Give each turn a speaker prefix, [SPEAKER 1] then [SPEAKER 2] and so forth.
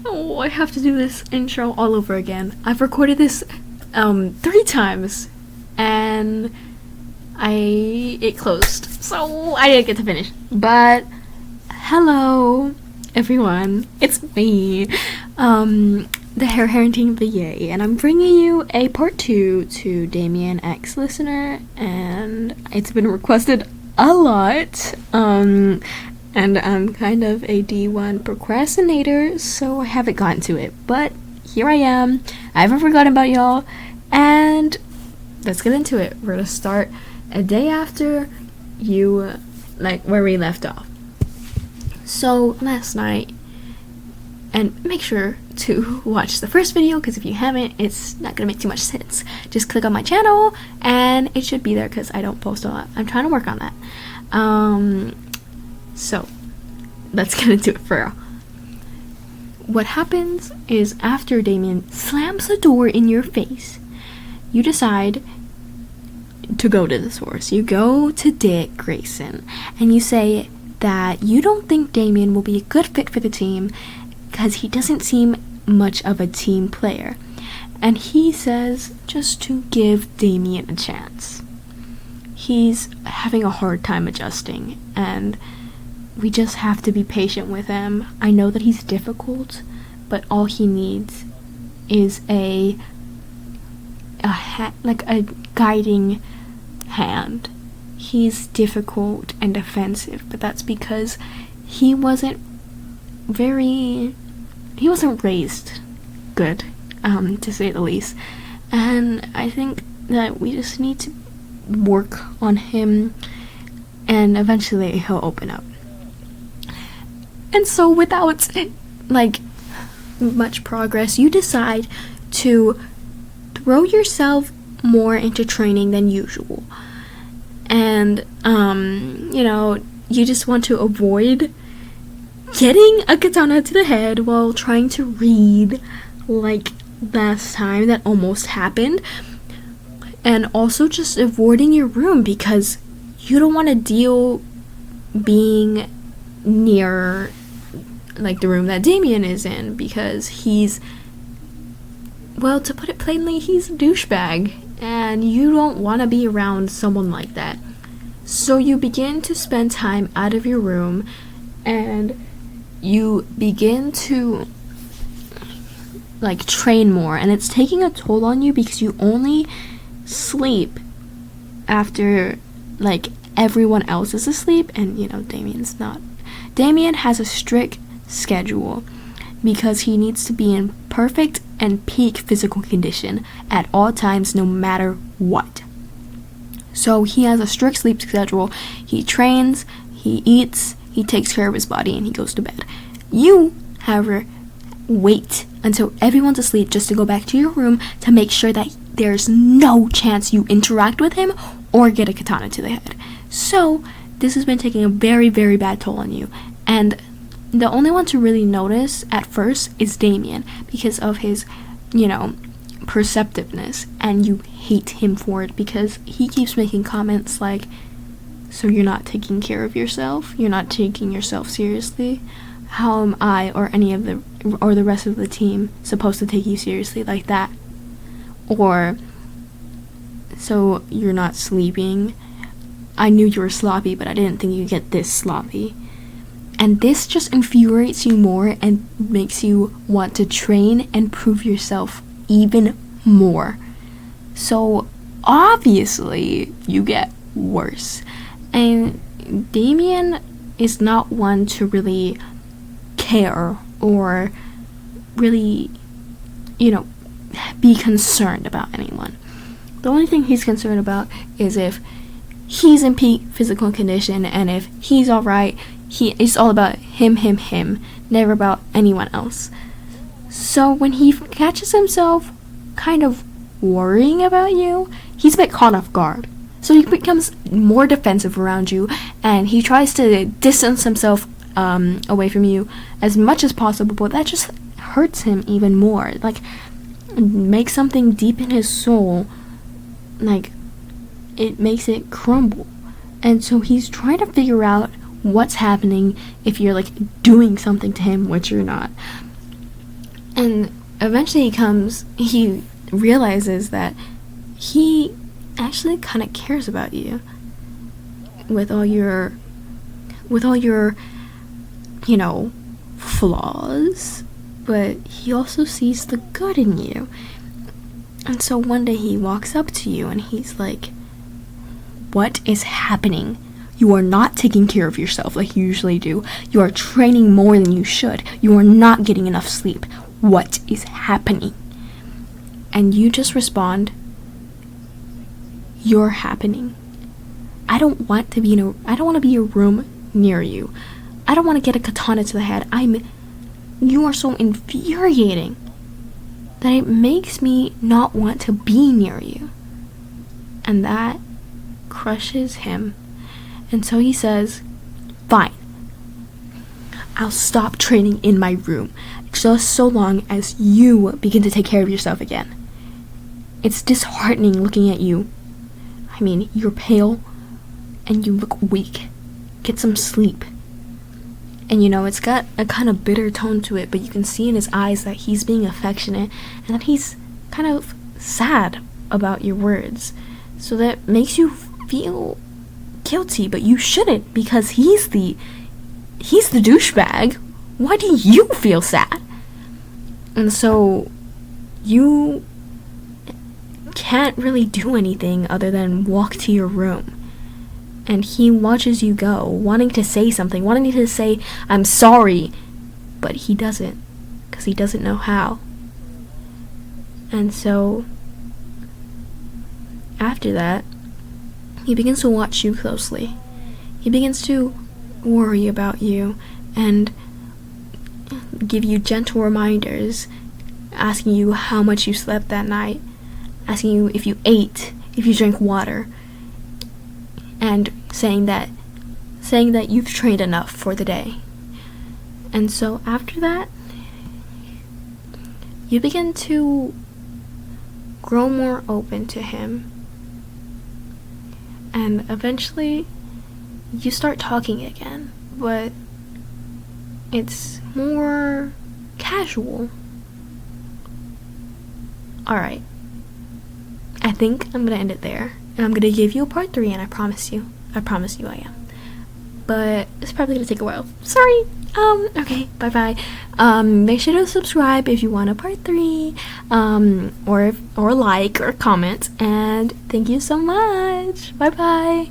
[SPEAKER 1] Oh, I have to do this intro all over again. I've recorded this 3 times and it closed, so I didn't get to finish. But hello everyone, it's me, the Hair Parenting VA, and I'm bringing you a part 2 to Damian X listener, and it's been requested a lot. And I'm kind of a D1 procrastinator, so I haven't gotten to it. But here I am. I haven't forgotten about y'all. And let's get into it. We're going to start a day after where we left off. So last night, and make sure to watch the first video, because if you haven't, it's not going to make too much sense. Just click on my channel, and it should be there, because I don't post a lot. I'm trying to work on that. So, let's get into it for real. What happens is, after Damian slams the door in your face, you decide to go to the source. You go to Dick Grayson, and you say that you don't think Damian will be a good fit for the team because he doesn't seem much of a team player. And he says just to give Damian a chance. He's having a hard time adjusting, and we just have to be patient with him. I know that he's difficult, but all he needs is a guiding hand. He's difficult and defensive, but that's because he wasn't raised good, to say the least. And I think that we just need to work on him, and eventually he'll open up. And so without much progress, you decide to throw yourself more into training than usual. And you just want to avoid getting a katana to the head while trying to read, like last time that almost happened. And also just avoiding your room, because you don't want to deal being near the room that Damian is in, because he's, well, to put it plainly, he's a douchebag, and you don't want to be around someone like that. So you begin to spend time out of your room, and you begin to train more, and it's taking a toll on you because you only sleep after everyone else is asleep, and Damian's not. Damian has a strict schedule because he needs to be in perfect and peak physical condition at all times, no matter what. So he has a strict sleep schedule. He trains, he eats, he takes care of his body, and he goes to bed. You, however, wait until everyone's asleep just to go back to your room to make sure that there's no chance you interact with him or get a katana to the head. So this has been taking a very, very bad toll on you. And the only one to really notice at first is Damian, because of his, perceptiveness. And you hate him for it, because he keeps making comments like, so you're not taking care of yourself? You're not taking yourself seriously? How am I or the rest of the team supposed to take you seriously like that? Or, so you're not sleeping? I knew you were sloppy, but I didn't think you'd get this sloppy. And this just infuriates you more and makes you want to train and prove yourself even more. So obviously you get worse. And Damian is not one to really care or really, be concerned about anyone. The only thing he's concerned about is if he's in peak physical condition, and if he's alright, it's all about him, never about anyone else. So when he catches himself kind of worrying about you, he's a bit caught off guard. So he becomes more defensive around you, and he tries to distance himself away from you as much as possible, but that just hurts him even more. Makes something deep in his soul, it makes it crumble. And so he's trying to figure out what's happening if you're doing something to him, which you're not. And eventually he realizes that he actually kind of cares about you with all your, you know, flaws, but he also sees the good in you. And so one day he walks up to you and he's like, what is happening? You are not taking care of yourself like you usually do. You are training more than you should. You are not getting enough sleep. What is happening? And you just respond, you're happening. I don't want to be in a room near you. I don't want to get a katana to the head. You are so infuriating that it makes me not want to be near you. And that crushes him. And so he says, fine, I'll stop training in my room just so long as you begin to take care of yourself again. It's disheartening looking at you. I mean, you're pale and you look weak. Get some sleep. And you know, it's got a kind of bitter tone to it, but you can see in his eyes that he's being affectionate and that he's kind of sad about your words. So that makes you feel guilty, but you shouldn't, because he's the douchebag. Why do you feel sad? And so you can't really do anything other than walk to your room. And he watches you go, wanting to say something, wanting to say, I'm sorry, but he doesn't, because he doesn't know how. And so after that, he begins to watch you closely. He begins to worry about you and give you gentle reminders, asking you how much you slept that night, asking you if you ate, if you drank water, and saying that you've trained enough for the day. And so after that, you begin to grow more open to him. And eventually, you start talking again, but it's more casual. Alright. I think I'm gonna end it there. And I'm gonna give you a part 3, and I promise you I am. But it's probably gonna take a while. Sorry. Okay, bye. Make sure to subscribe if you want a part 3, or like or comment, and thank you so much. Bye.